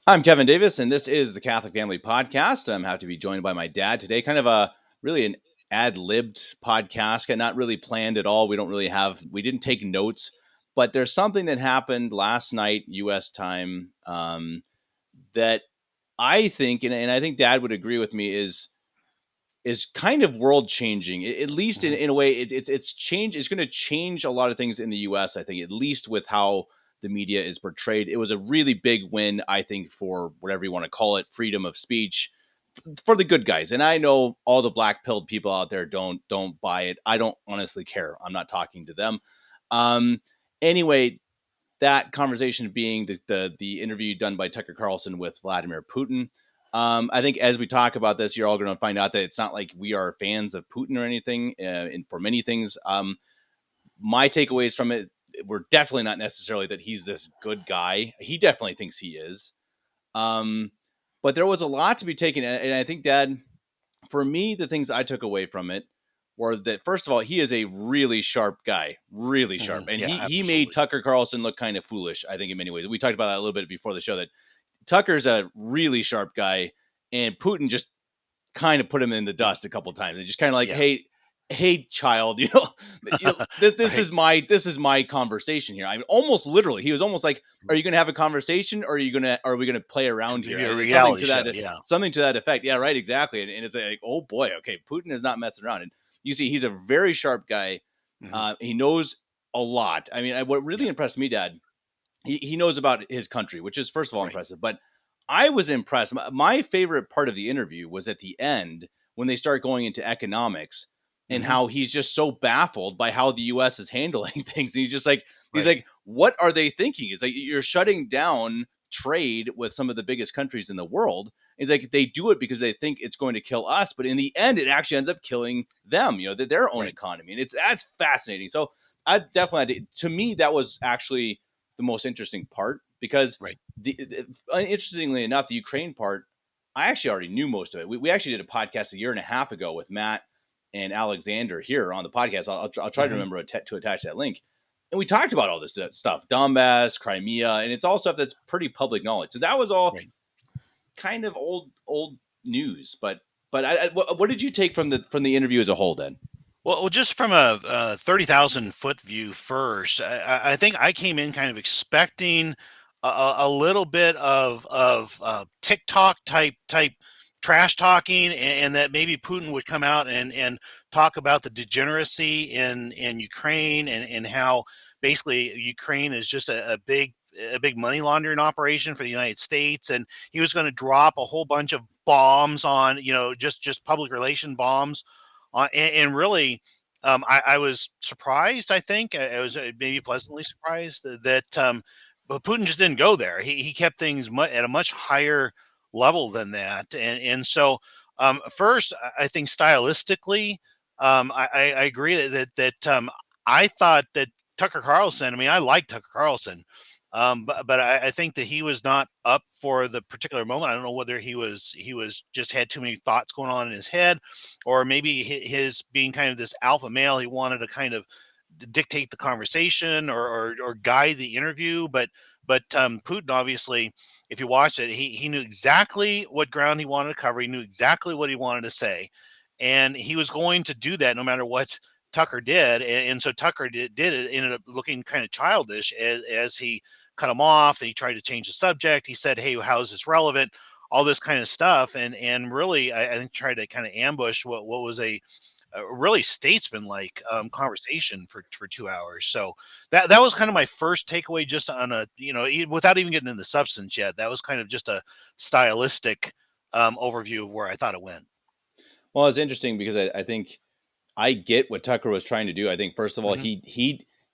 I'm Kevin Davis, and this is the Catholic Family Podcast. I'm happy to be joined by my dad today. Kind of a really an ad-libbed podcast, not really planned at all. We didn't take notes, but there's something that happened last night, U.S. time, that I think, and I think Dad would agree with me, is kind of world changing. At least Mhm. in a way, it's change. It's going to change a lot of things in the U.S. I think, at least with how the media is portrayed. It was a really big win, I think, for whatever you want to call it, freedom of speech for the good guys. And I know all the black pilled people out there don't buy it. I don't honestly care. I'm not talking to them. Um, anyway, that conversation being the interview done by Tucker Carlson with Vladimir Putin. I think as we talk about this, you're all going to find out that it's not like we are fans of Putin or anything. And for many things, my takeaways from it were definitely not necessarily that he's this good guy. He definitely thinks he is. Um, but there was a lot to be taken, and I think, Dad, for me, the things I took away from it were that first of all, he is a really sharp guy, really sharp, and Yeah, he made absolutely. Tucker Carlson look kind of foolish. I think in many ways, we talked about that a little bit before the show. That Tucker's a really sharp guy, and Putin just kind of put him in the dust a couple of times. And just kind of like, Yeah. hey, child, this Right. is my conversation here. I mean, almost literally, he was almost like, are you going to have a conversation, or are we going to play around here? Maybe a And it's reality show, yeah. something to that effect. Yeah, right, exactly. And it's like, oh boy, okay, Putin is not messing around. And you see, he's a very sharp guy. Mhm. He knows a lot. I mean, what really Yeah, impressed me, Dad, he knows about his country, which is first of all right. impressive. But I was impressed. My favorite part of the interview was at the end when they start going into economics and Mhm. how he's just so baffled by how the U.S. is handling things. And he's Right. like, what are they thinking? It's like you're shutting down trade with some of the biggest countries in the world. It's like they do it because they think it's going to kill us, but in the end, it actually ends up killing them. Their own Right. economy, and that's fascinating. So I definitely, to me, that was actually the most interesting part because Right. interestingly enough, the Ukraine part, I actually already knew most of it. We actually did a podcast a year and a half ago with Matt and Alexander here on the podcast. I'll try to Mhm. remember to attach that link. And we talked about all this stuff, Donbass, Crimea, and it's all stuff that's pretty public knowledge. So that was all Right. kind of old news. But what did you take from the interview as a whole, then? Well, just from a 30,000 foot view first, I think I came in kind of expecting a little bit of TikTok type trash talking, and that maybe Putin would come out and talk about the degeneracy in Ukraine, and how basically Ukraine is just a big money laundering operation for the United States, and he was going to drop a whole bunch of bombs on, just public relation bombs, and really, I was surprised. I think I was maybe pleasantly surprised that but Putin just didn't go there. He kept things at a much higher level than that, and so, first, I think stylistically, I agree that I thought that Tucker Carlson. I mean, I like Tucker Carlson. But I think that he was not up for the particular moment. I don't know whether he was just had too many thoughts going on in his head, or maybe his being kind of this alpha male, he wanted to kind of dictate the conversation, or guide the interview. But Putin, obviously, if you watch it, he knew exactly what ground he wanted to cover. He knew exactly what he wanted to say, and he was going to do that no matter what Tucker did. And so Tucker did it, ended up looking kind of childish as he cut him off, and he tried to change the subject. He said, "Hey, how is this relevant?" All this kind of stuff, and really, I think tried to kind of ambush what was a really statesman-like conversation for 2 hours. So that was kind of my first takeaway, just on without even getting into the substance yet. That was kind of just a stylistic overview of where I thought it went. Well, it's interesting because I think I get what Tucker was trying to do. I think first of all, Hmm.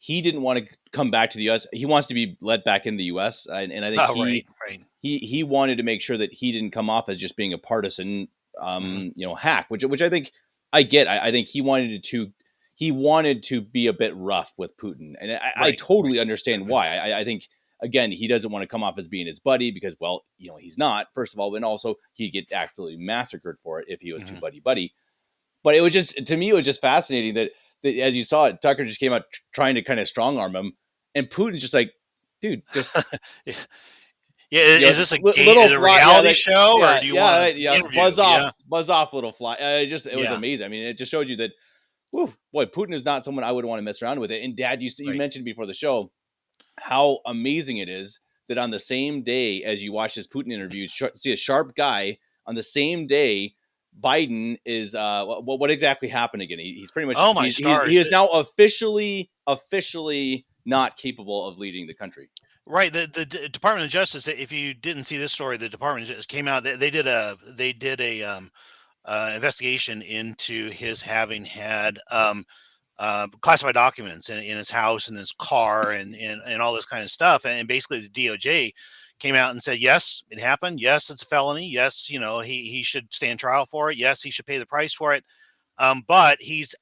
he didn't want to come back to the U.S. He wants to be let back in the U.S. And I think Oh, right, right. he wanted to make sure that he didn't come off as just being a partisan, Hmm. hack. Which I think I get. I think he wanted to be a bit rough with Putin, and I Right, right. totally understand why. I think again he doesn't want to come off as being his buddy because, well, he's not. First of all, and also he'd get absolutely massacred for it if he was too Hmm. buddy buddy. But it was just, to me, it was just fascinating that as you saw it, Tucker just came out trying to kind of strong arm him, and Putin's just like, dude, just Yeah, You is know, this a little a fly, yeah, reality like, show, or yeah, do you yeah, want right, an yeah, interview? Yeah, buzz off, little fly. It was yeah, amazing. I mean, it just showed you that, whew, boy, Putin is not someone I would want to mess around with it. And Dad, you right. mentioned before the show how amazing it is that on the same day as you watch this Putin interview, see a sharp guy on the same day. Biden is what exactly happened again? He's pretty much Oh my he stars! is now officially not capable of leading the country. Right, the Department of Justice. If you didn't see this story, the Department of Justice came out. They did a investigation into his having had classified documents in his house and his car and all this kind of stuff. And basically, the DOJ came out and said, yes, it happened. Yes, it's a felony. Yes, he should stand trial for it. Yes, he should pay the price for it. But he's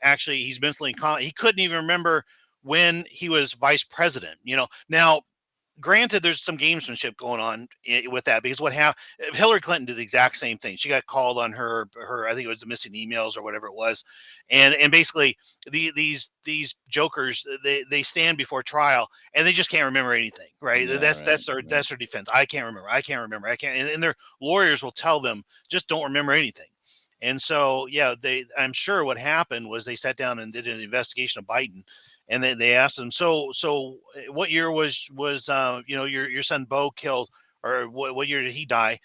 mentally he couldn't even remember when he was vice president. Now granted, there's some gamesmanship going on with that, because what happened, Hillary Clinton did the exact same thing. She got called on her I think it was the missing emails or whatever it was, and basically these jokers, they stand before trial and they just can't remember anything, right? Yeah, That's right, right. that's their defense. I can't, and their lawyers will tell them, just don't remember anything. And so, yeah, I'm sure what happened was they sat down and did an investigation of Biden, and they asked him, what year was your son Bo killed, or what year did he die?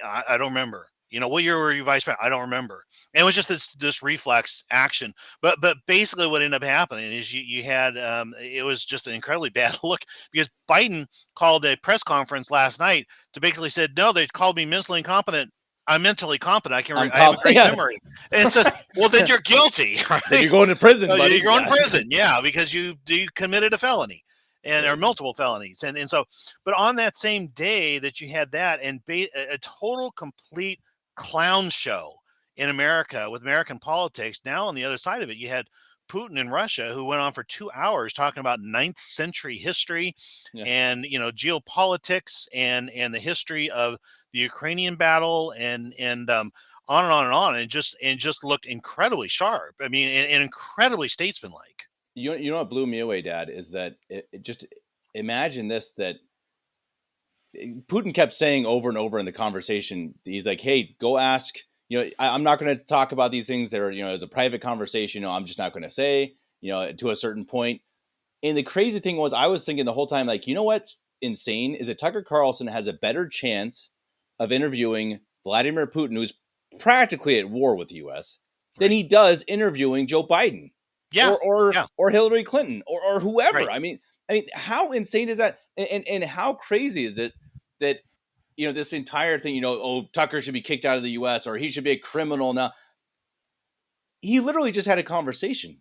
I don't remember. What year were you vice president? I don't remember. And it was just this reflex action. But basically, what ended up happening is you had it was just an incredibly bad look, because Biden called a press conference last night to basically said, no, they called me mentally incompetent. I'm mentally competent. I have a great Yeah. memory. And it says, well, then you're guilty, Then you're right? going to prison, You're buddy. going to Yeah. prison, yeah, because you committed a felony, and or Right. multiple felonies, and so. But on that same day that you had that, and a total complete clown show in America with American politics. Now on the other side of it, you had Putin in Russia, who went on for 2 hours talking about ninth century history, Yeah. and geopolitics, and the history of the Ukrainian battle, and on and on and on, and just looked incredibly sharp. I mean, and incredibly statesmanlike. You know what blew me away, Dad, is that it just imagine this, that Putin kept saying over and over in the conversation, he's like, "Hey, go ask. I'm not going to talk about these things that are, as a private conversation. I'm just not going to say, to a certain point." And the crazy thing was, I was thinking the whole time, like, what's insane is that Tucker Carlson has a better chance of interviewing Vladimir Putin, who's practically at war with the U.S., than Right. he does interviewing Joe Biden Yeah. or Yeah. or Hillary Clinton or whoever. Right. I mean, how insane is that? And how crazy is it that this entire thing? Oh, Tucker should be kicked out of the U.S. or he should be a criminal now. He literally just had a conversation.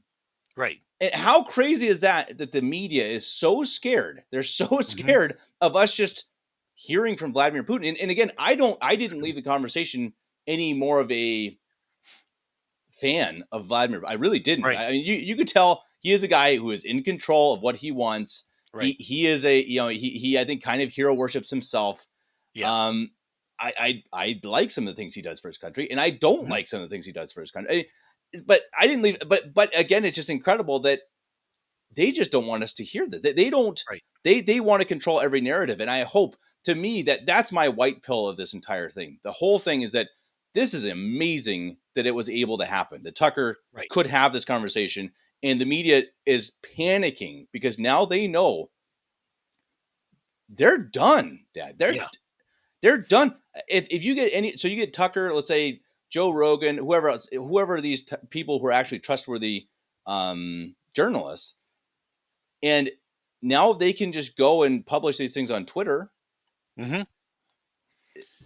Right. And how crazy is that the media is so scared? They're so Hmm. scared of us just hearing from Vladimir Putin. And again, I didn't leave the conversation any more of a fan of Vladimir. I really didn't. Right. I mean, you could tell he is a guy who is in control of what he wants. Right. He is a he I think kind of hero worships himself. Yeah. Um, I like some of the things he does for his country, and I don't Hmm. like some of the things he does for his country. But I didn't leave. But again, it's just incredible that they just don't want us to hear that. They don't. Right. They want to control every narrative, and I hope, to me, that's my white pill of this entire thing. The whole thing is that this is amazing that it was able to happen. That Tucker Right. could have this conversation, and the media is panicking because now they know they're done, Dad. Yeah. They're done. If you get so you get Tucker, let's say Joe Rogan, whoever else, whoever these people who are actually trustworthy journalists, and now they can just go and publish these things on Twitter. Hmm.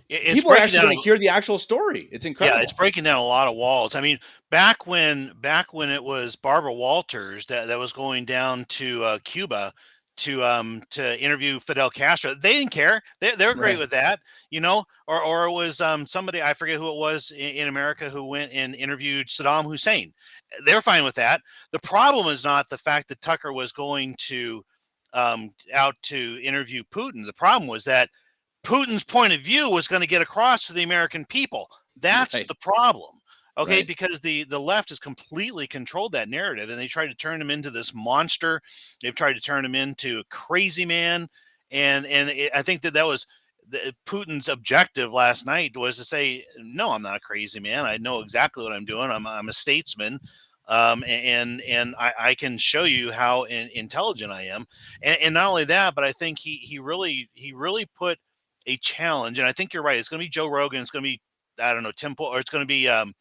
It's People are breaking actually down. going to hear the actual story. It's Yeah, it's incredible. breaking down a lot of walls. I mean, back when it was Barbara Walters that was going down to Cuba to interview Fidel Castro, they didn't care. They're great Right. with that, or it was somebody, I forget who it was in America, who went and interviewed Saddam Hussein. They're fine with that. The problem is not the fact that Tucker was going to out to interview Putin. The problem was that Putin's point of view was going to get across to the American people. That's Right. the problem. Okay, Right. because the left has completely controlled that narrative, and they tried to turn him into this monster. They've tried to turn him into a crazy man, and I think that Putin's objective last night was to say, no, I'm not a crazy man. I know exactly what I'm doing. I'm a statesman. And I can show you how intelligent I am, and not only that, but I think he really put a challenge, and I think you're right. It's going to be Joe Rogan. It's going to be, I don't know, or it's going to be the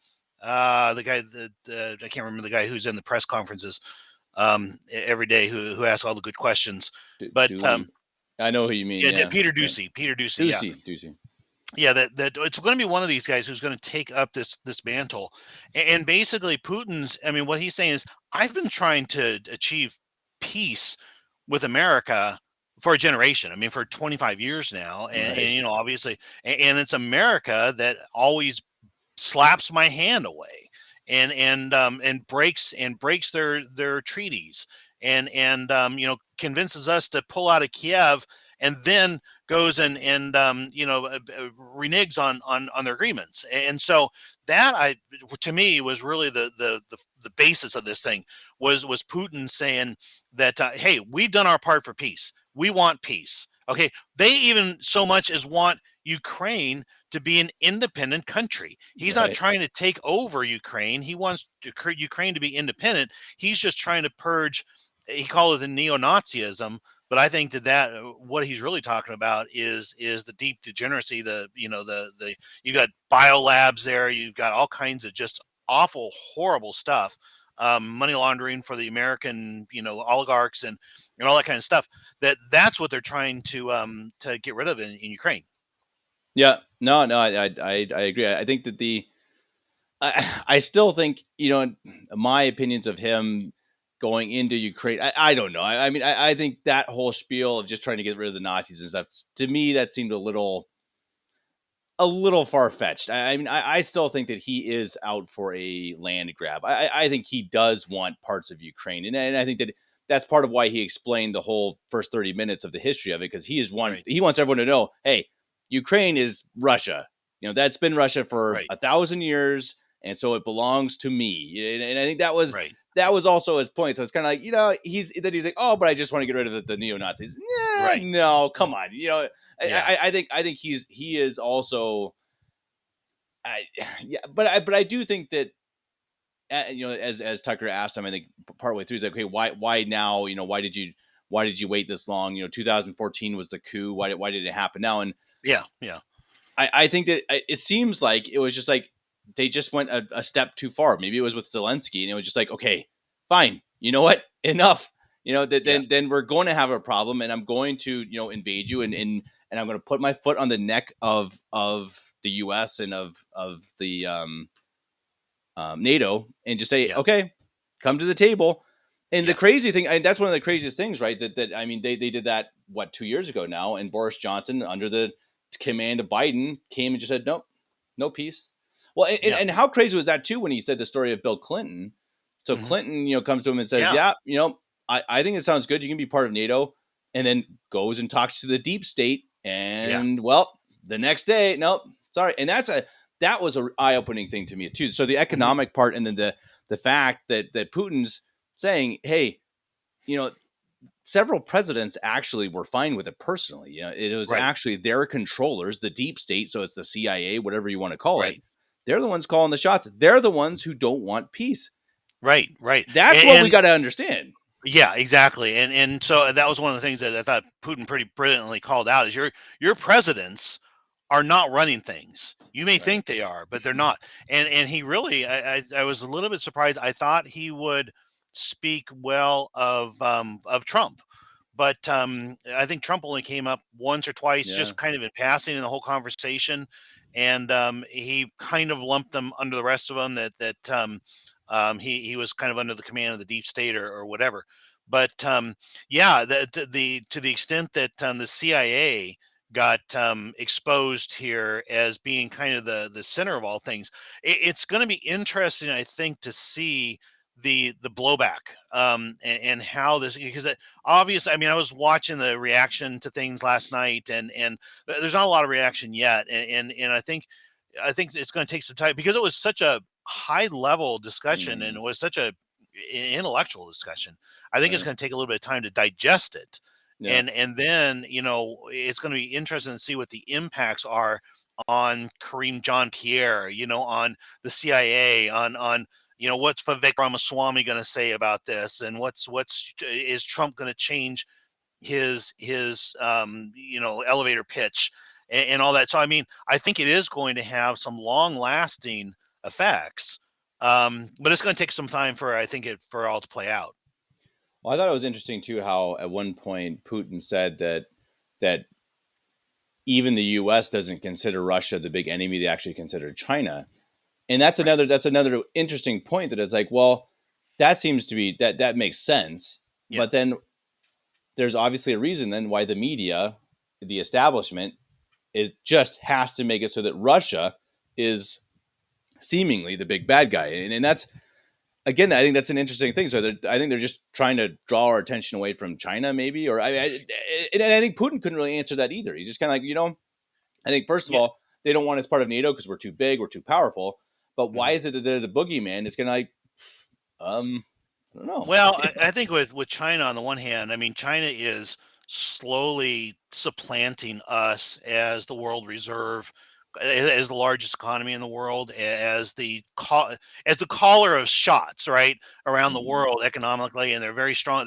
guy, I can't remember the guy who's in the press conferences every day who asks all the good questions. But Dooley. I know who you mean. yeah, Yeah. Peter Yeah. Ducey, Peter Ducey, yeah, Ducey. yeah. That it's going to be one of these guys who's going to take up this mantle, and basically Putin's. I mean, what he's saying is, I've been trying to achieve peace with America for a generation. I mean, for 25 years now, and Right. you know, obviously, and it's America that always slaps my hand away and breaks their treaties and you know, convinces us to pull out of Kiev, and then goes and you know, reneges on their agreements. And so that, I to me, was really the basis of this thing, was Putin saying that, hey, we've done our part for peace, we want peace. Okay, they even so much as want Ukraine to be an independent country. He's not Right. trying to take over Ukraine. He wants Ukraine to be independent. He's just trying to purge. He called it the neo-Nazism, but I think that what he's really talking about is the deep degeneracy. The you know the you got biolabs there. You've got all kinds of just awful, horrible stuff. Money laundering for the American, you know, oligarchs and all that kind of stuff. That's what they're trying to get rid of in Ukraine. Yeah. No. No. I agree. I think that I still think, my opinions of him going into Ukraine. I don't know. I mean, I think that whole spiel of just trying to get rid of the Nazis and stuff, to me, that seemed a little far fetched. I mean, I still think that he is out for a land grab. I think he does want parts of Ukraine, and I think that that's part of why he explained the whole first 30 minutes of the history of it, because Right. he wants everyone to know, hey, Ukraine is Russia. That's been Russia for Right. 1,000 years, and so it belongs to me. And I think that was Right. that was also his point. So it's kind of like, he's like, oh, but I just want to get rid of the neo Nazis. Yeah, Right. no, come on. Yeah. I think he is also. I Yeah, but I do think that, as Tucker asked him, I think partway through, he's like, okay, why now? Why did you wait this long? 2014 was the coup. Why did it happen now? And Yeah. Yeah. I think that it seems like it was just like they just went a step too far. Maybe it was with Zelensky, and it was just like, okay, fine. You know what? Enough. Yeah. Then we're going to have a problem, and I'm going to invade you, and I'm going to put my foot on the neck of the U.S. and of the NATO, and just say, Yeah. okay, come to the table. And the Yeah. crazy thing, and that's one of the craziest things, right? That I mean, they did that, what, 2 years ago now, and Boris Johnson, under the command of Biden, came and just said, nope, no peace. Well, and, Yeah. and how crazy was that too when he said the story of Bill Clinton? So Hmm. Clinton, comes to him and says, Yeah. yeah, I think it sounds good. You can be part of NATO, and then goes and talks to the deep state, Yeah. and well, the next day, nope, sorry. And that was a eye opening thing to me too. So the Hmm. economic part, and then the fact that Putin's saying, hey, you know, several presidents actually were fine with it personally. It was Right. actually their controllers, the deep state. So it's the CIA, whatever you want to call it. Right. They're the ones calling the shots. They're the ones who don't want peace. Right. Right. That's what we And got to understand. yeah, exactly. And so that was one of the things that I thought Putin pretty brilliantly called out, is your presidents are not running things. You may Right. think they are, but they're not. And he really, I was a little bit surprised. I thought he would speak well of Trump, but I think Trump only came up once or twice, Yeah. just kind of in passing in the whole conversation, and he kind of lumped them under the rest of them, he was kind of under the command of the deep state, or whatever. But yeah, the to the extent that the CIA got exposed here as being kind of the center of all things, it's going to be interesting, I think, to see the blowback, and how this, because obviously, I mean, I was watching the reaction to things last night, and there's not a lot of reaction yet, and I think it's going to take some time, because it was such a high level discussion, and Mm, it was such a intellectual discussion. I think it's right. going to take a little bit of time to digest it, Yeah. And then it's going to be interesting to see what the impacts are on Kareem John Pierre, on the CIA, on what's Vivek Ramaswamy going to say about this, and what's is Trump going to change his elevator pitch and all that. So I mean, I think it is going to have some long lasting effects, but it's going to take some time for I think it for all to play out. Well, I thought it was interesting too how at one point Putin said that even the U.S. doesn't consider Russia the big enemy; they actually consider China, and Right. that's another interesting point. That it's like, well, that seems to be that makes sense, Yeah. but then there's obviously a reason then why the media, the establishment, is just has to make it so that Russia is seemingly the big bad guy, and that's again, I think that's an interesting thing. So I think they're just trying to draw our attention away from China, maybe, or and I think Putin couldn't really answer that either. He's just kind of like, I think first of Yeah. all, they don't want us part of NATO because we're too big, we're too powerful. But why Mhm. is it that they're the boogeyman? It's kind of like, I don't know. Well, I think with China on the one hand, I mean, China is slowly supplanting us as the world reserve, as the largest economy in the world, as the caller of shots, right, around the Mhm. world economically, and they're very strong.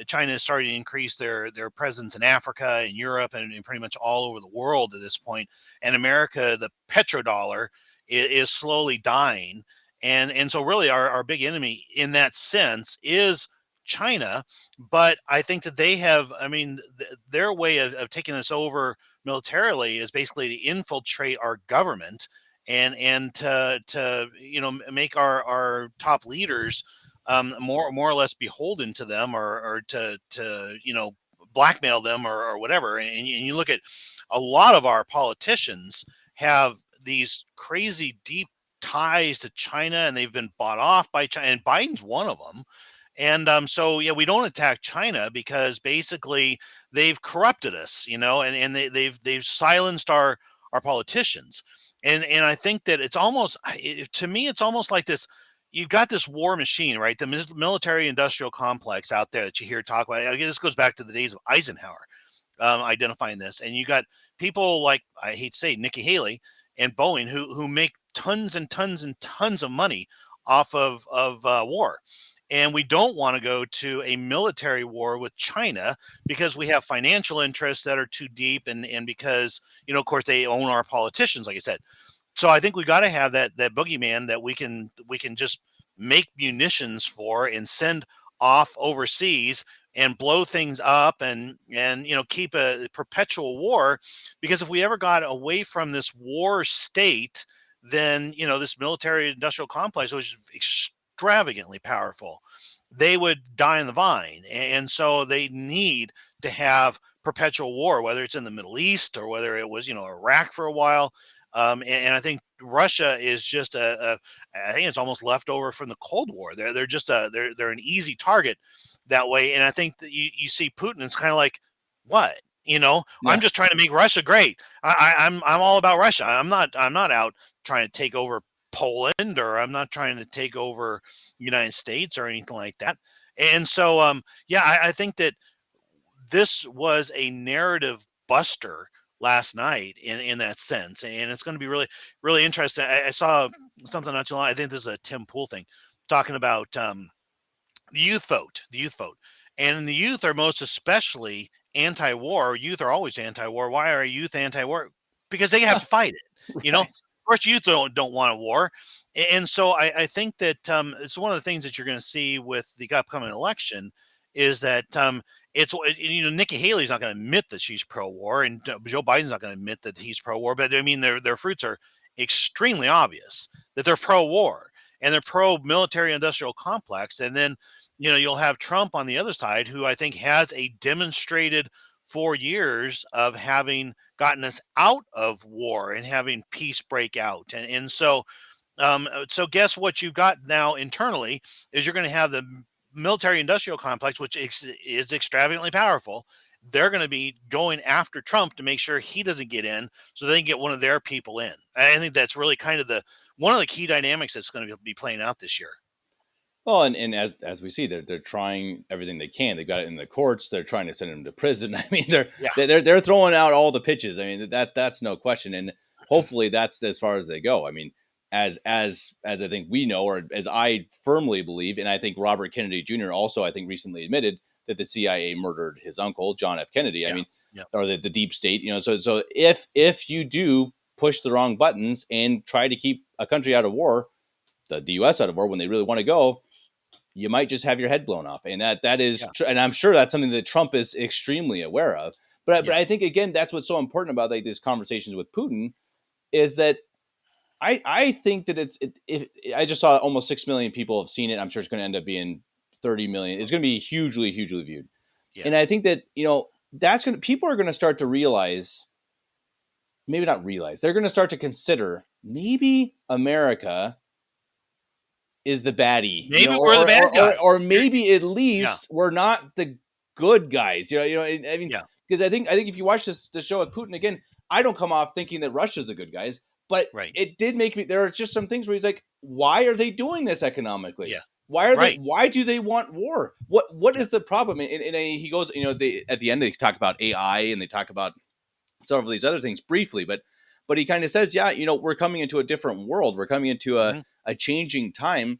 China is starting to increase their presence in Africa and Europe and pretty much all over the world at this point. And America, the petrodollar, is slowly dying, and so really our big enemy in that sense is China. But I think that they have, I mean, their way of taking us over militarily is basically to infiltrate our government and to make our top leaders more or less beholden to them, or to blackmail them, or whatever. And you look at a lot of our politicians have these crazy deep ties to China, and they've been bought off by China, and Biden's one of them. And so yeah, we don't attack China because basically they've corrupted us, and they've silenced our politicians. And I think that it's almost, to me, it's almost like this. You've got this war machine, right? The military industrial complex out there that you hear talk about. Again, this goes back to the days of Eisenhower, identifying this. And you got people like, I hate to say, Nikki Haley and Boeing, who make tons and tons and tons of money off of war. And we don't want to go to a military war with China because we have financial interests that are too deep, and because of course they own our politicians, like I said. So I think we got to have that boogeyman that we can just make munitions for and send off overseas and blow things up, and keep a perpetual war. Because if we ever got away from this war state, then this military industrial complex was extravagantly powerful, they would die in the vine. And so they need to have perpetual war, whether it's in the Middle East or whether it was Iraq for a while. And I think Russia is just I think it's almost leftover from the Cold War. They're just they're an easy target that way. And I think that you see Putin, it's kind of like, what? I'm Yeah. just trying to make Russia great. I'm all about Russia. I'm not out trying to take over Poland, or I'm not trying to take over United States or anything like that. And so yeah, I think that this was a narrative buster last night in that sense, and it's going to be really really interesting. I saw something not too long. I think this is a Tim Pool thing, talking about the youth vote, and the youth are most especially anti-war. Youth are always anti-war. Why are youth anti-war? Because they have to fight it. Right. Of course, youth don't want a war, and so I think that it's one of the things that you're going to see with the upcoming election is that it's Nikki Haley's not going to admit that she's pro-war, and Joe Biden's not going to admit that he's pro-war. But I mean, their fruits are extremely obvious that they're pro-war and they're pro-military industrial complex. And then you'll have Trump on the other side, who I think has a demonstrated 4 years of having gotten us out of war and having peace break out. And so guess what you've got now internally is you're going to have the military industrial complex, which is extravagantly powerful. They're going to be going after Trump to make sure he doesn't get in, so they can get one of their people in. I think that's really kind of the one of the key dynamics that's going to be playing out this year. Well, and as we see, they're trying everything they can. They got it in the courts. They're trying to send him to prison. I mean, Yeah, they're throwing out all the pitches. I mean, that's no question. And hopefully, that's as far as they go. I mean, as I think we know, or as I firmly believe, and I think Robert Kennedy Jr. also, I think, recently admitted that the CIA murdered his uncle, John F. Kennedy. I yeah, mean, yeah, or the deep state. So if you do push the wrong buttons and try to keep a country out of war, the U.S. out of war when they really want to go, you might just have your head blown off, and that is, yeah, and I'm sure that's something that Trump is extremely aware of. But yeah. I think again, that's what's so important about like these conversations with Putin is that I think that if I just saw almost 6 million people have seen it, I'm sure it's going to end up being 30 million. It's going to be hugely viewed, Yeah. and I think that that's going to people are going to start to realize, maybe not realize, they're going to start to consider maybe America is the baddie, Maybe we're the bad guy. or You're, maybe at yeah, least we're not the good guys. I mean, yeah, because I think if you watch the show with Putin again, I don't come off thinking that Russia's the good guys, but right. it did make me. There are just some things where he's like, why are they doing this economically? Yeah, Why are they? right. Why do they want war? What Yeah. is the problem? And he goes, they at the end they talk about AI and they talk about several of these other things briefly, but he kind of says, yeah, we're coming into a different world. We're coming into Hmm. a changing time,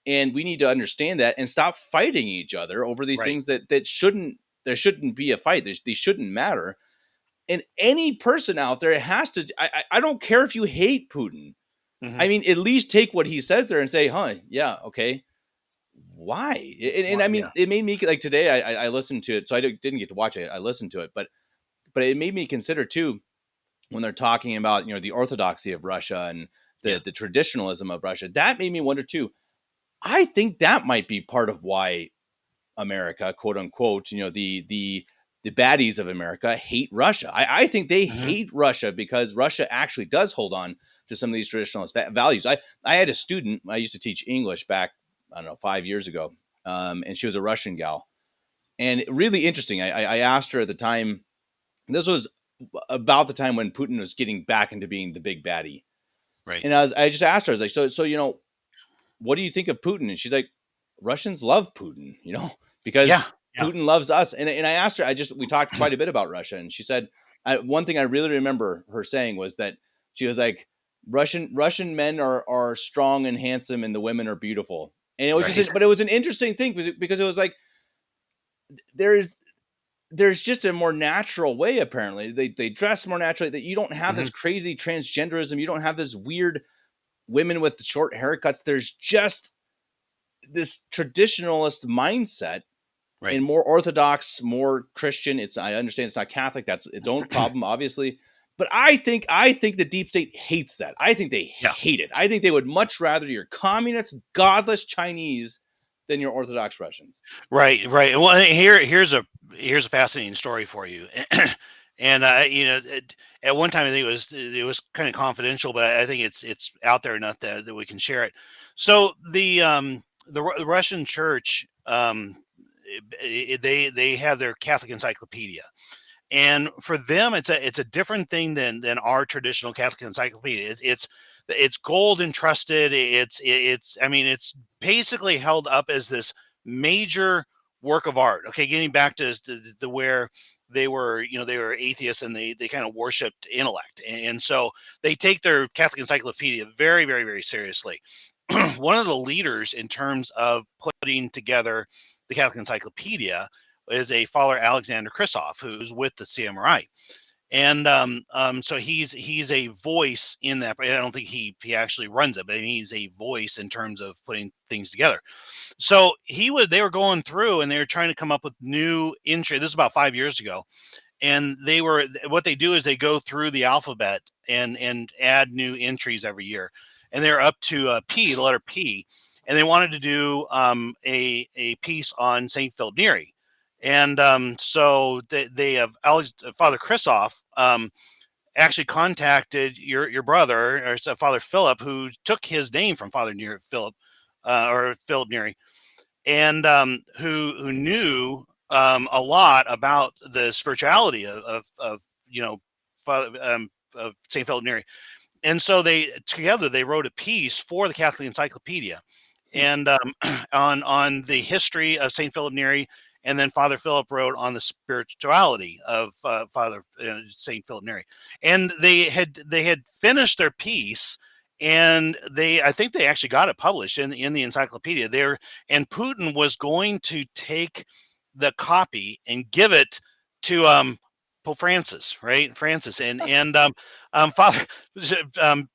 and we need to understand that and stop fighting each other over these Right. things that shouldn't there shouldn't be a fight. These shouldn't matter. And any person out there has to. I don't care if you hate Putin. Hmm. I mean, at least take what he says there and say, huh, yeah, okay. Why? And I mean, Yeah. it made me like today. I listened to it, so I didn't get to watch it. I listened to it, but it made me consider too when they're talking about the orthodoxy of Russia and Yeah. the traditionalism of Russia. That made me wonder too. I think that might be part of why America, quote unquote, the baddies of America hate Russia. I think they Hmm. hate Russia because Russia actually does hold on to some of these traditionalist values. I had a student. I used to teach English back, I don't know, 5 years ago, and she was a Russian gal, and really interesting. I asked her at the time. This was about the time when Putin was getting back into being the big baddie, Right. and I just asked her. I was like, so what do you think of Putin? And she's like, Russians love Putin, Yeah. because Yeah. Putin loves us. And I asked her, we talked quite a bit about Russia. And she said, one thing I really remember her saying was that she was like, Russian men are strong and handsome and the women are beautiful. And it was Right. but it was an interesting thing because it was like, there's, there's just a more natural way. Apparently they dress more naturally, that you don't have Hmm. this crazy transgenderism. You don't have this weird women with short haircuts. There's just this traditionalist mindset Right. and more orthodox, more Christian. I understand it's not Catholic. That's its own problem, obviously. But I think the deep state hates that. I think they Yeah. hate it. I think they would much rather your communist, godless Chinese than your Orthodox Russians. Right. Right. Well, here's a fascinating story for you. And at one time I think it was kind of confidential, but I think it's out there enough that we can share it. So the Russian church, they have their Catholic encyclopedia, and for them it's a different thing than our traditional Catholic encyclopedia. It's gold encrusted. It's I mean it's basically held up as this major work of art. Okay, getting back to the where they were atheists, and they kind of worshipped intellect, and so they take their Catholic encyclopedia very very very seriously. One of the leaders in terms of putting together the Catholic Encyclopedia is a Father Alexander Kristoff, who's with the CMRI. And so he's a voice in that. I don't think he actually runs it, but he's a voice in terms of putting things together. So they were going through and they were trying to come up with new entry. This is about 5 years ago, and what they do is they go through the alphabet and add new entries every year, and they're up to P, the letter P, and they wanted to do a piece on Saint Philip Neri. And so they have Father Kristoff actually contacted your brother, or Father Philip, who took his name from Father Philip, or Philip Neri, and who knew a lot about the spirituality of Father, of Saint Philip Neri. And so they wrote a piece for the Catholic Encyclopedia, Hmm. and on the history of Saint Philip Neri, and then Father Philip wrote on the spirituality of Father Saint Philip Neri, and they had finished their piece, and I think they actually got it published in the encyclopedia there, and Putin was going to take the copy and give it to Pope Francis, right? Francis, Father, um,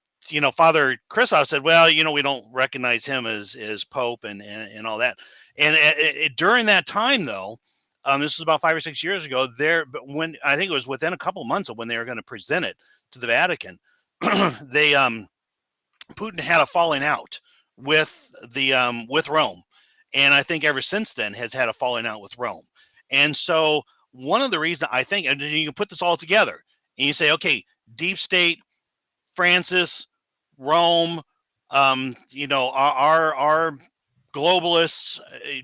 Father Christoph said, "Well, we don't recognize him as Pope and all that." And during that time, though, this was about 5 or 6 years ago. But when I think it was within a couple of months of when they were going to present it to the Vatican, they Putin had a falling out with Rome, and I think ever since then has had a falling out with Rome. And so one of the reasons I think, and you can put this all together, and you say, okay, deep state, Francis, Rome, our globalists,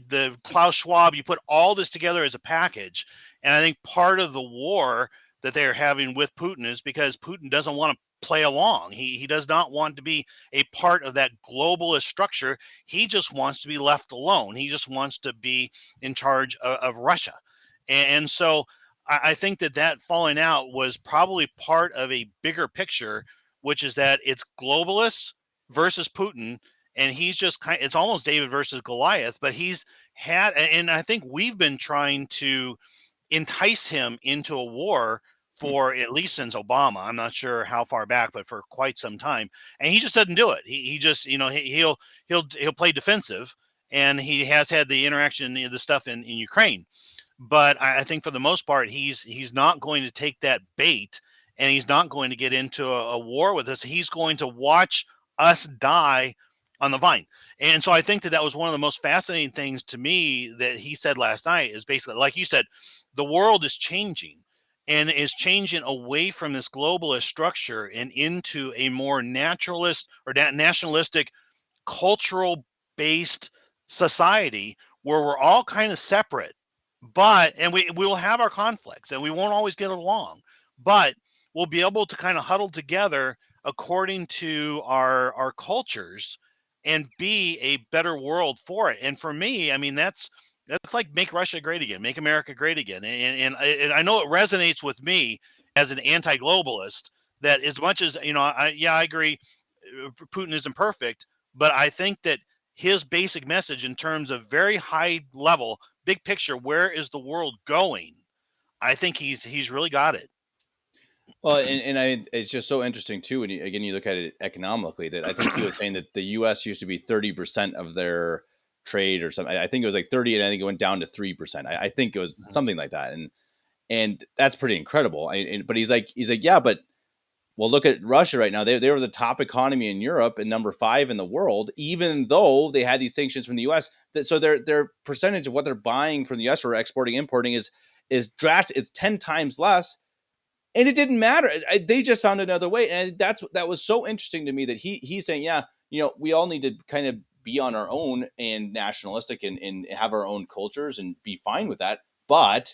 the Klaus Schwab, you put all this together as a package. And I think part of the war that they're having with Putin is because Putin doesn't want to play along. He does not want to be a part of that globalist structure. He just wants to be left alone. He just wants to be in charge of Russia. And so I think that falling out was probably part of a bigger picture, which is that it's globalists versus Putin, and he's just it's almost David versus Goliath, but he's had, and I think we've been trying to entice him into a war Hmm. for at least since Obama. I'm not sure how far back, but for quite some time, and he just doesn't do it. He just he'll play defensive, and he has had the interaction, the stuff in Ukraine, but I think for the most part, he's not going to take that bait, and he's not going to get into a war with us. He's going to watch us die on the vine. And so I think that was one of the most fascinating things to me that he said last night is basically, like you said, the world is changing and is changing away from this globalist structure and into a more naturalist or nationalistic cultural based society where we're all kind of separate, but and we will have our conflicts and we won't always get along, but we'll be able to kind of huddle together according to our cultures and be a better world for it. And for me, I mean, that's like make Russia great again, make America great again. And I know it resonates with me as an anti-globalist that as much as I agree Putin isn't perfect, but I think that his basic message in terms of very high level, big picture, where is the world going? I think he's really got it. Well, it's just so interesting too. When you look at it economically, that I think he was saying that the U.S. used to be 30% of their trade or something. I think it was like 30, and I think it went down to 3%. I think it was something like that, and that's pretty incredible. But he's like, yeah, but well, look at Russia right now. They were the top economy in Europe and number 5 in the world, even though they had these sanctions from the U.S. So their percentage of what they're buying from the U.S. or exporting, importing is drastic. It's 10 times less, and it didn't matter. They just found another way, and that was so interesting to me that he's saying, yeah, we all need to kind of be on our own and nationalistic and have our own cultures and be fine with that, but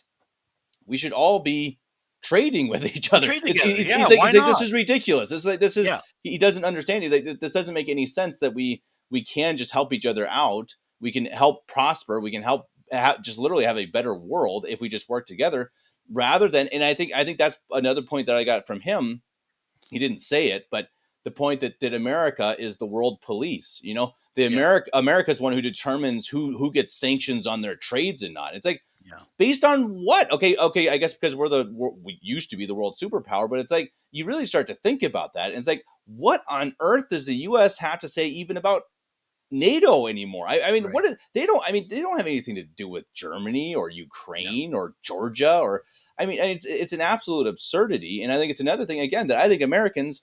we should all be trading with each other. Trade together. Yeah, He's why like, this not? is ridiculous. Yeah, He doesn't understand. He's like, this doesn't make any sense that we can just help each other out. We can help prosper. We can help just literally have a better world if we just work together rather than. And I think that's another point that I got from him. He didn't say it, but the point that America is the world police. The yeah, America's one who determines who gets sanctions on their trades and not. It's like, yeah. based on what? Okay, I guess because we used to be the world superpower, but it's like you really start to think about that, and it's like, what on earth does the U.S. have to say even about NATO anymore? I mean, Right. what is they don't? I mean, they don't have anything to do with Germany or No. Ukraine or Georgia or. I mean, it's an absolute absurdity, and I think it's another thing again that I think Americans,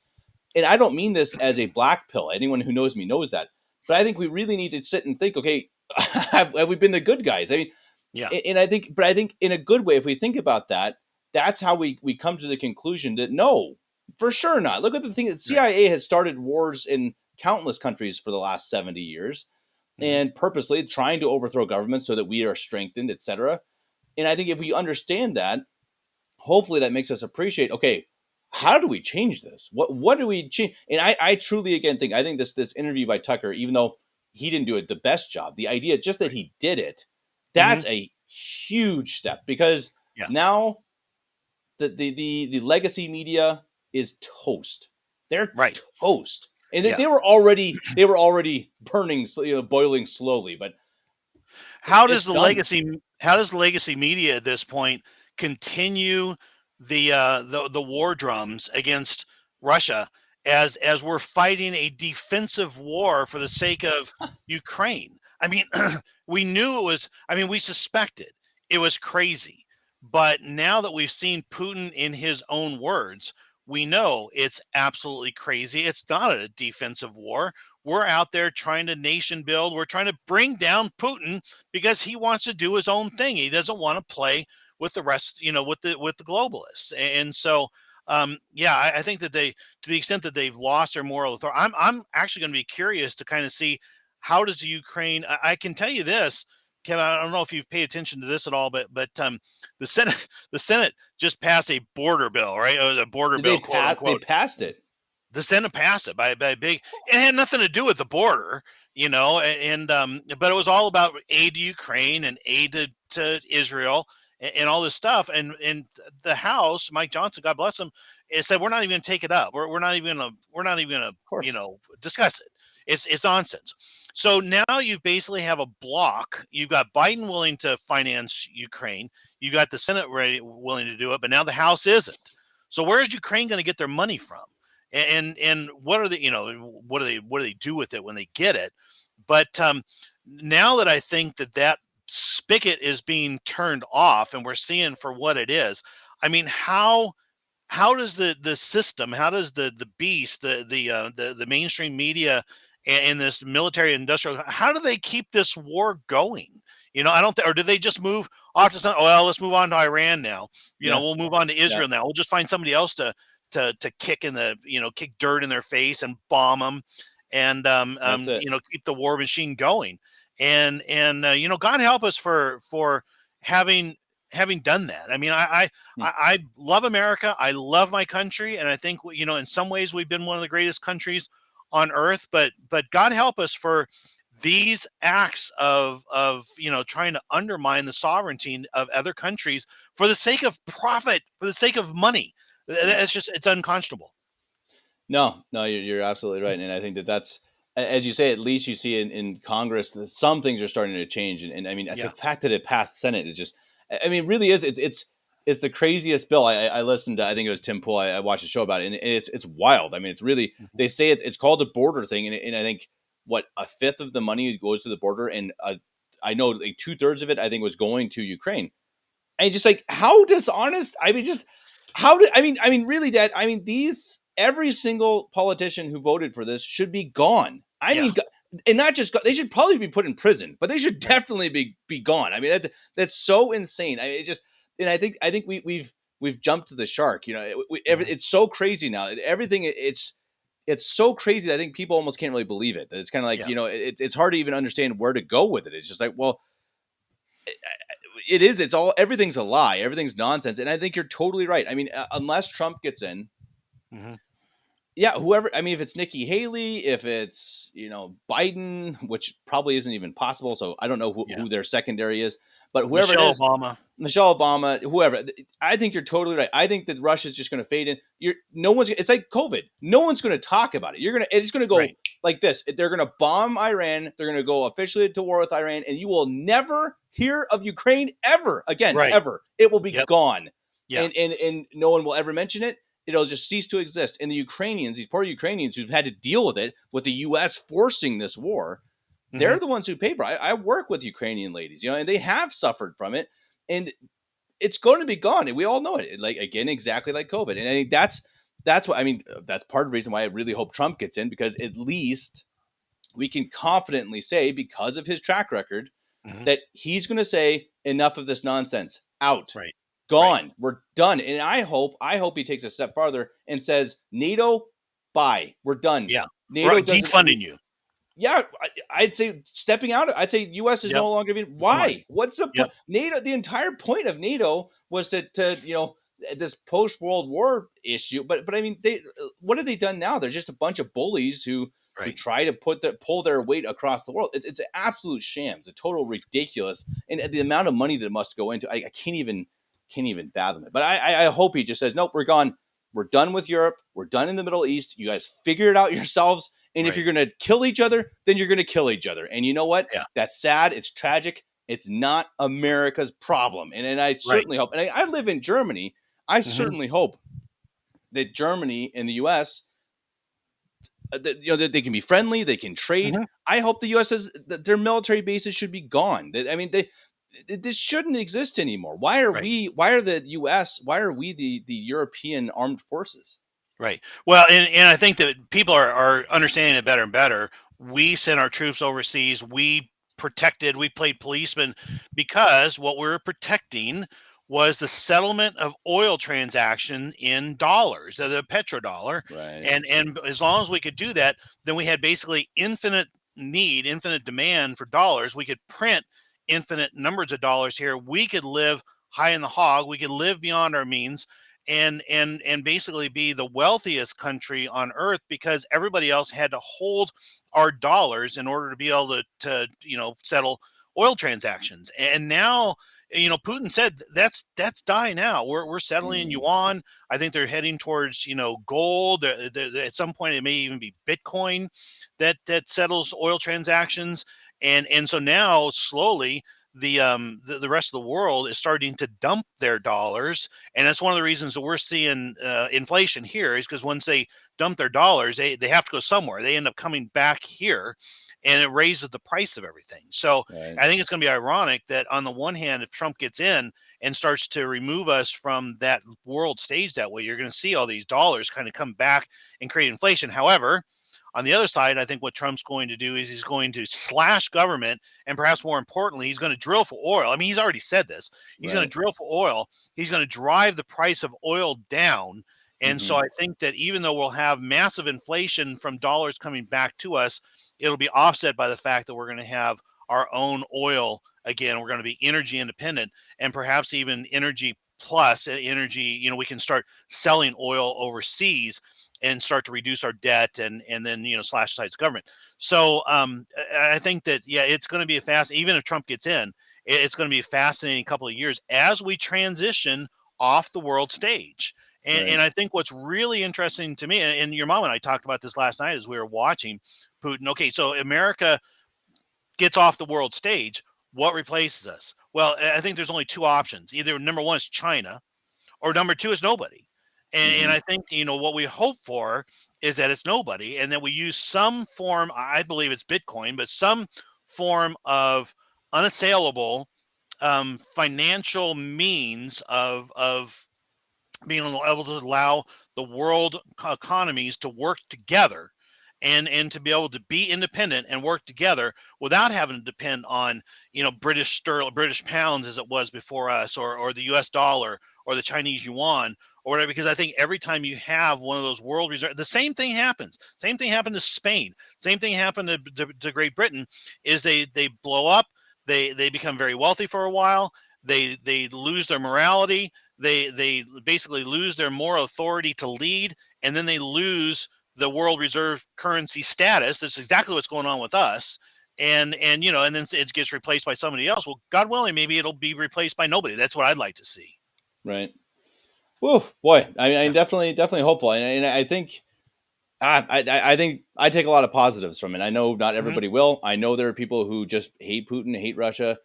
and I don't mean this as a black pill. Anyone who knows me knows that, but I think we really need to sit and think. Okay, have we been the good guys? I mean, Yeah. and I think in a good way, if we think about that, that's how we come to the conclusion that no, for sure not. Look at the thing that Right. CIA has started wars in countless countries for the last 70 years Hmm. and purposely trying to overthrow governments so that we are strengthened, etc. And I think if we understand that, hopefully that makes us appreciate, okay, how do we change this? What do we change? And I truly again think I think this interview by Tucker, even though he didn't do it the best job. The idea just that Right. he did it, Hmm. that's a huge step because Yeah. now the legacy media is toast. They're Right. toast. And Yeah. they were already burning, boiling slowly, but it's done. How does the legacy media at this point continue the war drums against Russia as we're fighting a defensive war for the sake of Ukraine? I mean, we knew it was. I mean, we suspected it was crazy, but now that we've seen Putin in his own words, we know it's absolutely crazy. It's not a defensive war. We're out there trying to nation build. We're trying to bring down Putin because he wants to do his own thing. He doesn't want to play with the rest, with the globalists. And so, yeah, I think that to the extent that they've lost their moral authority, I'm actually going to be curious to kind of see how does Ukraine. I can tell you this, Kevin. I don't know if you've paid attention to this at all, but the Senate the Senate just passed a border bill, right? A border bill, quote They unquote. passed it. The Senate passed it by a big. It had nothing to do with the border, but it was all about aid to Ukraine and aid to Israel and all this stuff. And the House, Mike Johnson, God bless him, it said we're not even going to take it up. We're not even going to Of course. discuss it. It's nonsense. So now you basically have a block. You've got Biden willing to finance Ukraine. You got the Senate willing to do it, but now the House isn't. So where is Ukraine going to get their money from? And what are they, what do they do with it when they get it? But now that I think that spigot is being turned off and we're seeing for what it is, I mean, how does the system, how does the beast, the mainstream media and this military industrial, how do they keep this war going? I don't or do they just move off to some, oh, well, let's move on to Iran now. Yeah. We'll move on to Yeah. Israel now. We'll just find somebody else to kick kick dirt in their face and bomb them and That's it. keep the war machine going. And God help us for having done that. I mean, Hmm. I love America. I love my country, and I think in some ways we've been one of the greatest countries on earth. But God help us for these acts of trying to undermine the sovereignty of other countries for the sake of profit, for the sake of money. Yeah. It's unconscionable. No, no, you're absolutely right, and I think that's as you say. At least you see in Congress that some things are starting to change, and I mean the Yeah. fact that it passed Senate is just, I mean, really is. It's the craziest bill. I listened to, I think it was Tim Pool. I watched a show about it, and it's wild. I mean, it's really, Mhm. they say it's called the border thing, and I think what, a fifth of the money goes to the border, and I know like 2/3 of it I think was going to Ukraine. And just like, how dishonest. I mean, just how did, I mean really, Dad, I mean, these, every single politician who voted for this should be gone. I Yeah. mean, and not just they should probably be put in prison, but they should Right. definitely be gone. I mean, that's so insane. I mean, it just, and I think we've jumped to the shark. Mhm. It's so crazy now. Everything, it's so crazy that I think people almost can't really believe it. That it's kind of like, Yeah. it's hard to even understand where to go with it. It's just like, well, it is. It's all, everything's a lie. Everything's nonsense. And I think you're totally right. I mean, unless Trump gets in, Mhm. yeah, whoever. I mean, if it's Nikki Haley, if it's Biden, which probably isn't even possible. So I don't know who, Yeah. who their secondary is, but whoever it Michelle is, Obama. Michelle Obama, whoever. I think you're totally right. I think that Russia's just going to fade in. No one's. It's like COVID. No one's going to talk about it. It's going to go Right. like this. They're going to bomb Iran. They're going to go officially to war with Iran, and you will never hear of Ukraine ever again. Right. Ever. It will be Yep. gone, Yeah. and no one will ever mention it. It'll just cease to exist. And the Ukrainians, these poor Ukrainians who've had to deal with it, with the U.S. forcing this war, Mhm. they're the ones who pay for it. I work with Ukrainian ladies, and they have suffered from it, and it's going to be gone, and we all know it. Like, again, exactly like COVID, and I think that's what I mean. That's part of the reason why I really hope Trump gets in, because at least we can confidently say, because of his track record, Mhm. that he's going to say enough of this nonsense, out, Right. Right. gone, we're done. And I hope he takes a step farther and says, NATO, bye, we're done. Yeah. NATO Right. doesn't. Defunding you. Yeah, I'd say stepping out. I'd say U.S. is Yep. no longer being. Right. Why? What's the point? Yep. NATO. The entire point of NATO was to this post World War issue. But I mean, what have they done now? They're just a bunch of bullies who who Right. try to pull their weight across the world. It's an absolute sham. It's a total ridiculous, and the amount of money that must go into, I can't even fathom it. But I hope he just says, nope, we're gone. We're done with Europe. We're done in the Middle East. You guys figure it out yourselves. And if Right. you're going to kill each other, then you're going to kill each other. And you know what? Yeah. That's sad. It's tragic. It's not America's problem. And I Right. certainly hope, and I live in Germany. I Hmm. certainly hope that Germany and the U.S. That they can be friendly, they can trade. Hmm. I hope the U.S. says that their military bases should be gone. I mean, this shouldn't exist anymore. Why are Right. we? Why are the U.S.? Why are we the European armed forces? Right. Well, and I think that people are understanding it better and better. We sent our troops overseas. We protected, we played policemen because what we were protecting was the settlement of oil transaction in dollars, the petrodollar. Right, And as long as we could do that, then we had basically infinite need, infinite demand for dollars. We could print infinite numbers of dollars here. We could live high in the hog. We could live beyond our means and basically be the wealthiest country on earth because everybody else had to hold our dollars in order to be able to settle oil transactions. And now Putin said that's dying out. We're settling in mm, yuan. I think they're heading towards gold. At some point it may even be Bitcoin that settles oil transactions. And so now slowly the rest of the world is starting to dump their dollars, and that's one of the reasons that we're seeing inflation here is because once they dump their dollars, they have to go somewhere. They end up coming back here, and it raises the price of everything. So right, I think it's going to be ironic that on the one hand, if Trump gets in and starts to remove us from that world stage that way, you're going to see all these dollars kind of come back and create inflation. However, on the other side, I think what Trump's going to do is he's going to slash government, and perhaps more importantly, he's going to drill for oil. I mean, he's already said this. He's going to right. drill for oil. He's going to drive the price of oil down. And so Hmm. I think that even though we'll have massive inflation from dollars coming back to us, it'll be offset by the fact that we're going to have our own oil again. We're going to be energy independent and perhaps even energy plus energy. We can start selling oil overseas and start to reduce our debt and then slash sites government. So I think that yeah, it's going to be a fast. Even if Trump gets in, it's going to be a fascinating couple of years as we transition off the world stage. And Right. I think what's really interesting to me, and your mom and I talked about this last night as we were watching Putin. Okay, so America gets off the world stage. What replaces us? Well, I think there's only two options. Either number one is China, or number two is nobody. And Hmm. I think what we hope for is that it's nobody, and that we use some form. I believe it's Bitcoin, but some form of unassailable financial means of being able to allow the world economies to work together and to be able to be independent and work together without having to depend on British sterling, British pounds as it was before us, or the US dollar or the Chinese yuan or whatever. Because I think every time you have one of those world reserve, the same thing happens. Same thing happened to Spain. Same thing happened to Great Britain. Is they blow up, they become very wealthy for a while, they lose their morality, they basically lose their moral authority to lead, and then they lose the world reserve currency status. That's exactly what's going on with us. And then it gets replaced by somebody else. Well, God willing, maybe it'll be replaced by nobody. That's what I'd like to see. Right. Whoa, boy. I Yeah. definitely hopeful, and I think I think I take a lot of positives from it. I know not Hmm. everybody will. I know there are people who just hate Putin, hate Russia.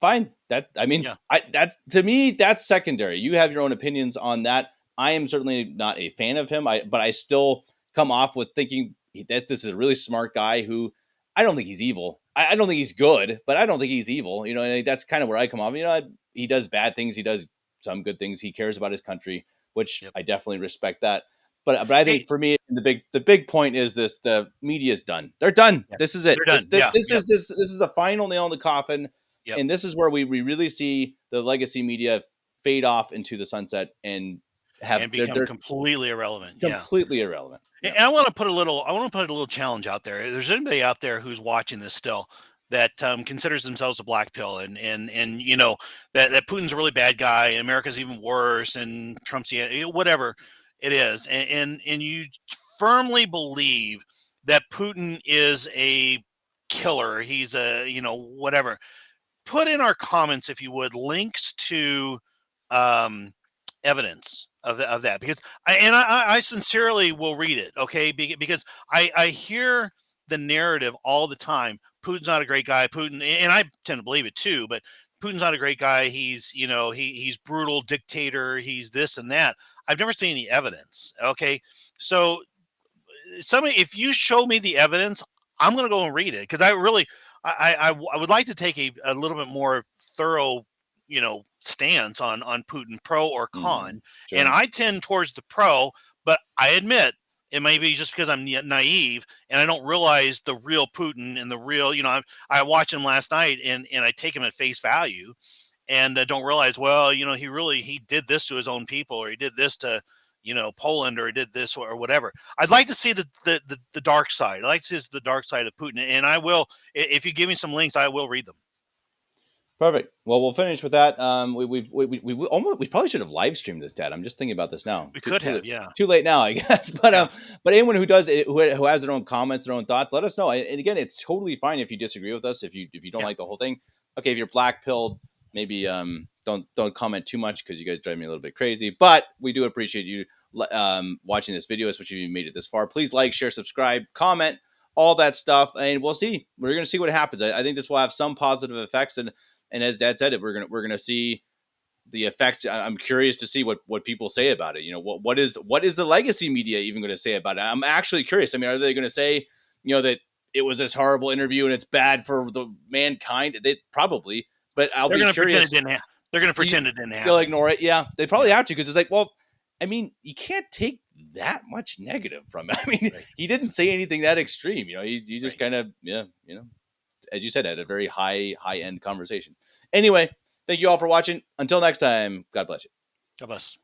Fine. I mean, Yeah. that's to me that's secondary. You have your own opinions on that. I am certainly not a fan of him. But I still come off with thinking that this is a really smart guy who I don't think he's evil. I don't think he's good, but I don't think he's evil. And that's kind of where I come off. He does bad things. He does some good things. He cares about his country, which Yep. I definitely respect that. But I think Hey. for me the big point is this: the media is done. They're done. Yeah. This is it. They're This done. this, Yeah. this Yep. is this is the final nail in the coffin, Yep. and this is where we really see the legacy media fade off into the sunset and have And become they're completely irrelevant. Yeah. completely irrelevant. And Yeah. I want to put a little. I want to put a little challenge out there. If there's anybody out there who's watching this still that considers themselves a black pill, and that Putin's a really bad guy, and America's even worse, and Trump's whatever it is, and you firmly believe that Putin is a killer. He's a, whatever. Put in our comments, if you would, links to um, evidence of that, because I sincerely will read it. Okay, because I hear the narrative all the time. Putin's not a great guy. Putin, and I tend to believe it too, but Putin's not a great guy. He's, he's brutal dictator. He's this and that. I've never seen any evidence. Okay, so if you show me the evidence, I'm going to go and read it, because I really, I would like to take a little bit more thorough, stance on Putin, pro or con. And Sure. I tend towards the pro, but I admit it may be just because I'm naive and I don't realize the real Putin and the real, I watched him last night, and I take him at face value, and don't realize, well, he did this to his own people, or he did this to, Poland, or he did this, or whatever. I'd like to see the dark side. I like to see the dark side of Putin, and I will. If you give me some links, I will read them. Perfect. Well, we'll finish with that. We probably should have live streamed this, Dad. I'm just thinking about this now. We could have, yeah, Too late now, I guess. But yeah, but anyone who does it, who has their own comments, their own thoughts, let us know. And again, it's totally fine if you disagree with us. If you don't yeah. like the whole thing, okay. If you're black pilled, maybe don't comment too much, because you guys drive me a little bit crazy. But we do appreciate you watching this video, especially if you made it this far. Please like, share, subscribe, comment, all that stuff, and we'll see. We're gonna see what happens. I think this will have some positive effects, and as Dad said, we're gonna see the effects. I'm curious to see what people say about it. What is the legacy media even going to say about it? I'm actually curious. I mean, are they going to say, that it was this horrible interview and it's bad for the mankind? They probably, but I'll They're be going to pretend it curious. didn't. They're going to pretend it didn't They'll happen. ignore it. Yeah, they probably Yeah, have to, because it's like, well, I mean, you can't take that much negative from it. I mean, right, he didn't say anything that extreme. He just right. kind of, as you said, had a very high end conversation. Anyway, thank you all for watching. Until next time, God bless you. God bless.